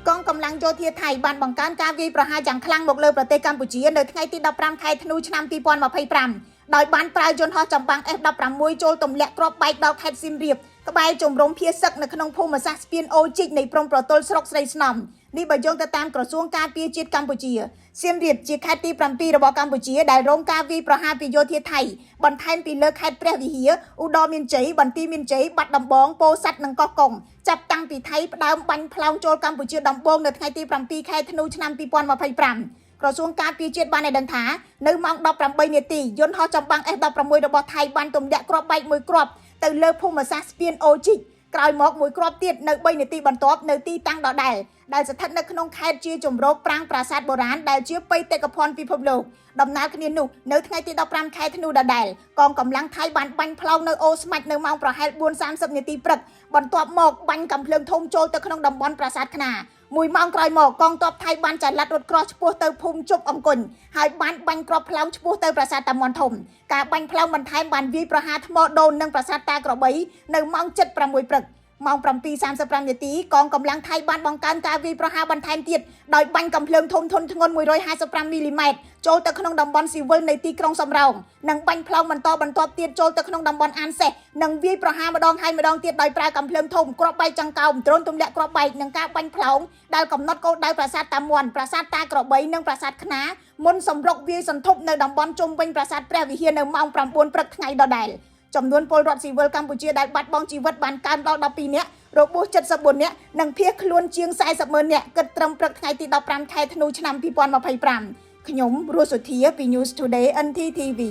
กองกำลังโยธาไทยบ้านบังการการวีประหารอย่างคลั่งบอกเลยประเทศกัมพูชีในថ្ងៃទី15 ខែធ្នូ ឆ្នាំ 2025 ដោយបានប្រើយន្តហោះចម្បាំង F16 ចូលទម្លាក់គ្រាប់បែកដល់ខេត្តសៀមរាបក្បែរជំរំភាសឹកនៅក្នុងភូមិសាស្ត្រស្ពានអូជីកនៃព្រំប្រទល់ស្រុកស្រីស្នំនេះបើយោងទៅតាមក្រសួងការពារជាតិកម្ពុជាសៀមរាបជាខេត្តទី7របស់កម្ពុជាដែលរងការវាយប្រហារពីយោធាថៃបន្ថែមពីលើខេត្តព្រះវិហារឧត្តរមានជ័យបន្ទាយមានជ័យបាត់ដំបងពោធិ៍សាត់និងកោះកុងចាប់តាំងពីថៃផ្ដើមបាញ់ផ្លោងចូលកម្ពុជាដំបូងនៅថ្ងៃទី7 ខែធ្នូ ឆ្នាំ 2025 ក្រសួងការពារជាតិបានឲ្យដឹងថានៅម៉ោង 18 នាទីយន្តហោះចម្បាំង F16 របស់ថៃបានទម្លាក់គ្រាប់បែកមួយគ្រាប់ទៅលើភូមិសាស្ត្រស្ពានអូជីកក្រោយមកមួយគ្រាប់ទៀតនៅ3នាទីបន្ទាប់នៅទីតាំងដដែលដែលស្ថិតនៅក្នុងខេត្តជាជំរកប្រាង្គប្រាសាទបុរាណដែលជាបេតិកភណ្ឌពិភពលោកដំណើរគ្នានោះនៅថ្ងៃទី15 ខែធ្នូដដែលកងកម្លាំងថៃបានបាញ់ផ្លោងនៅអូស្មាច់នៅម៉ោងប្រហែល 4:30 នាទីព្រឹកបន្ទាប់មកបាញ់កាំភ្លើងធំចូលទៅក្នុងតំបន់ប្រាសាទខ្នាមួយម៉ោងក្រោយមកកងទ័ពថៃបានចល័តរថក្រោះឆ្ពោះទៅភូមិជប់អង្គុញហើយបានបាញ់គ្រាប់ផ្លោងឆ្ពោះទៅប្រាសាទតាមាន់ធំការបាញ់ផ្លោងបន្ថែមបានវាយប្រហារថ្មដូននិងប្រាសាទតាក្របីនៅម៉ោង 7:06 ព្រឹកម៉ោង 7:35 នាទីកងកម្លាំងថៃបានបង្កើនការវាយប្រហារបន្ថែមទៀតដោយបាញ់កាំភ្លើងធំធន់ធ្ងន់ 155 មីលីម៉ែត្រចូលទៅក្នុងតំបន់ស៊ីវិលនៃទីក្រុងសំរោងនិងបាញ់ផ្លោងបន្ទាប់ទៀតចូលទៅក្នុងតំបន់អានសេះនិងវាយប្រហារម្ដងហើយម្ដងទៀតដោយប្រើកាំភ្លើងធំគ្រាប់បែកចង្កោមដ្រូនទម្លាក់គ្រាប់បែកនិងការបាញ់ផ្លោងដែលកំណត់គោលដៅប្រាសាទតាមាន់ប្រាសាទតាក្របីនិងប្រាសាទខ្នាមុនសម្រុកវាយសន្ធប់នៅតំបន់ជុំវិញប្រាសាទព្រះវិហារនៅម៉ោង 9 ព្រឹកថ្ងៃដដែលចំនួនពលរដ្ឋស៊ីវិលកម្ពុជាដែលបាត់បង់ជីវិតបានកើនដល់ 12 នាក់របួស 74 នាក់និងភៀសខ្លួនជាង 40,000 នាក់គិតត្រឹមព្រឹកថ្ងៃទី15 ខែធ្នូ ឆ្នាំ 2025 ខ្ញុំរស់សុធាពី News Today NTTV